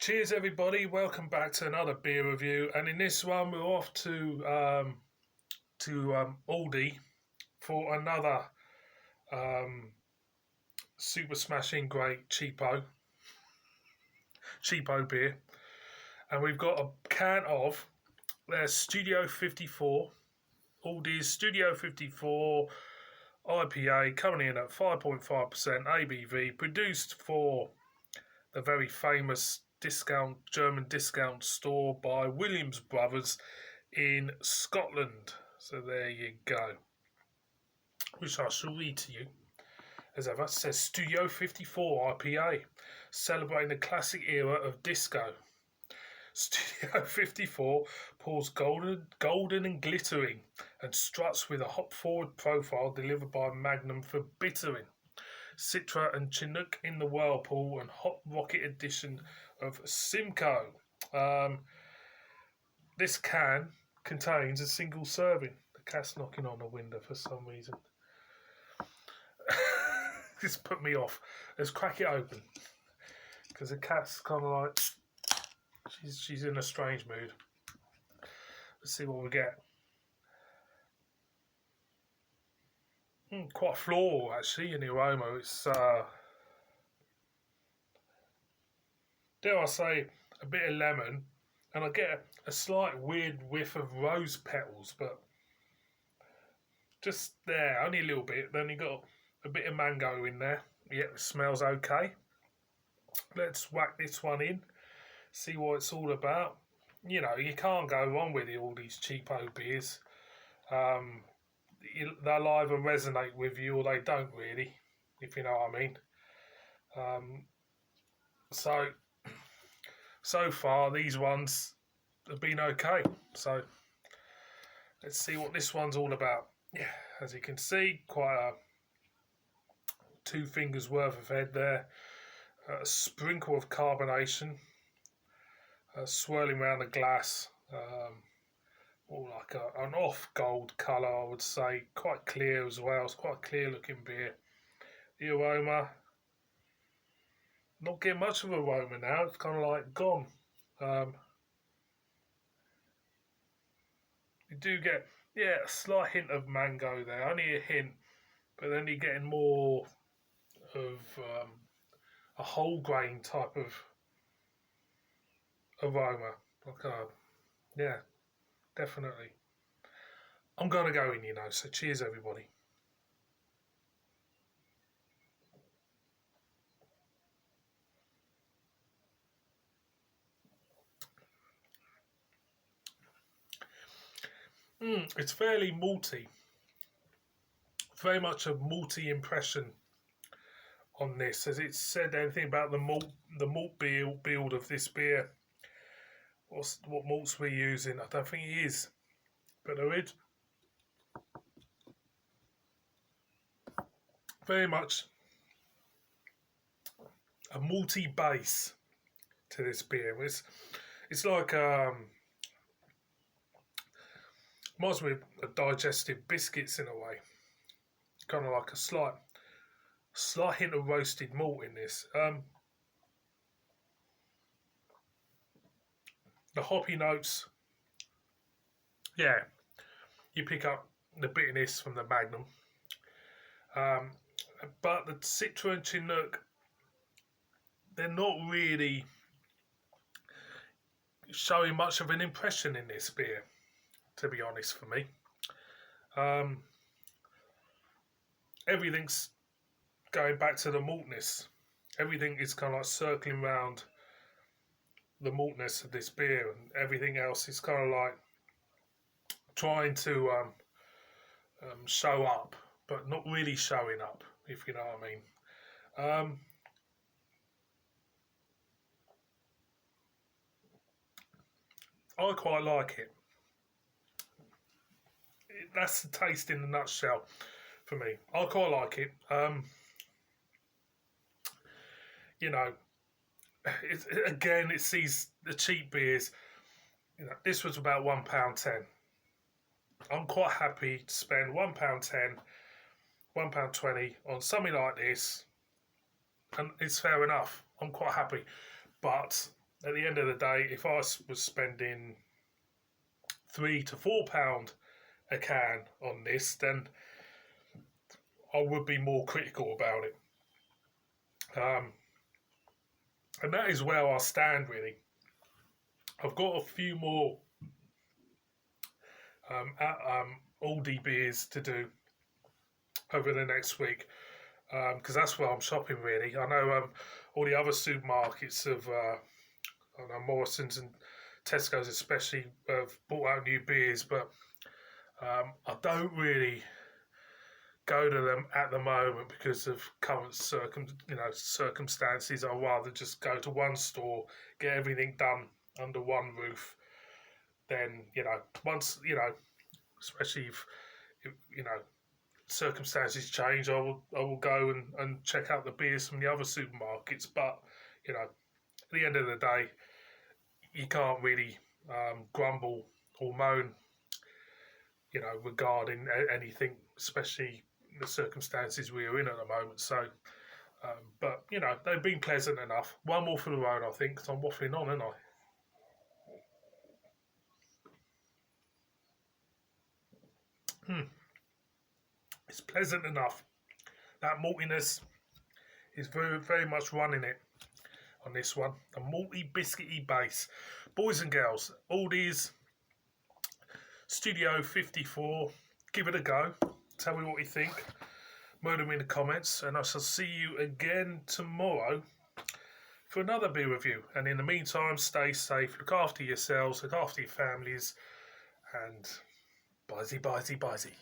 Cheers everybody, welcome back to another beer review, and in this one we're off to Aldi for another super smashing great cheapo beer, and we've got a can of their Studio 54, Aldi's Studio 54 IPA, coming in at 5.5% ABV, produced for the very famous German discount store by Williams Brothers in Scotland. So there you go. Which I shall read to you. As ever, it says Studio 54 IPA, celebrating the classic era of disco. Studio 54 pours golden and glittering, and struts with a hop-forward profile delivered by Magnum for bittering. Citra and Chinook in the Whirlpool, and Hot Rocket edition of Simcoe. This can contains a single serving. The cat's knocking on the window for some reason. This put me off. Let's crack it open, because the cat's kind of like she's in a strange mood. Let's see what we get. Quite floral actually in the aroma. It's dare I say, a bit of lemon, and I get a slight weird whiff of rose petals, but just there, only a little bit. Then you got a bit of mango in there. Yeah, it smells okay. Let's whack this one in, see what it's all about. You know, you can't go wrong with all these cheapo beers. They'll either resonate with you or they don't really, if you know what I mean. So far these ones have been okay. So let's see what this one's all about. Yeah, as you can see, quite a 2 fingers worth of head there. A sprinkle of carbonation swirling around the glass. All like an off gold colour, I would say. Quite clear as well. It's quite a clear looking beer. The aroma, not getting much of an aroma now. It's kind of like gone. You do get, a slight hint of mango there. Only a hint. But then you're getting more of a whole grain type of aroma. Yeah, definitely. I'm going to go in, so cheers everybody. It's fairly malty. Very much a malty impression on this. Has it said anything about the malt build of this beer? What malts we're using? I don't think it is, but there is very much a malty base to this beer. It's like reminds me of digestive biscuits in a way. Kind of like a slight hint of roasted malt in this. The hoppy notes, yeah, you pick up the bitterness from the Magnum, but the Citra and Chinook, they're not really showing much of an impression in this beer, to be honest, for me. Everything's going back to the maltness. Everything is kind of like circling around the maltness of this beer, and everything else is kind of like trying to show up, but not really showing up, if you know what I mean. I quite like it. That's the taste in a nutshell for me. I quite like it. It sees the cheap beers. This was about £1.10. I'm quite happy to spend £1.10, £1.20 on something like this, and it's fair enough. I'm quite happy, but at the end of the day, if I was spending £3 to £4 a can on this, then I would be more critical about it. And that is where I stand, really. I've got a few more Aldi beers to do over the next week, because that's where I'm shopping, really. I know all the other supermarkets have, I know Morrison's and Tesco's especially, have brought out new beers, but I don't really go to them at the moment because of current circumstances. I'd rather just go to one store, get everything done under one roof. Then once especially if circumstances change, I will go and check out the beers from the other supermarkets. But at the end of the day, you can't really grumble or moan regarding anything, especially the circumstances we're in at the moment. So, but they've been pleasant enough. One more for the road, I think, because I'm waffling on, aren't I? It's pleasant enough. That maltiness is very, very much running it on this one. A malty, biscuity base. Boys and girls, Aldi's Studio 54. Give it a go. Tell me what you think. Murder me in the comments, and I shall see you again tomorrow for another beer review. And in the meantime, stay safe, look after yourselves, look after your families, and bye-zy, bye-zy, bye-zy.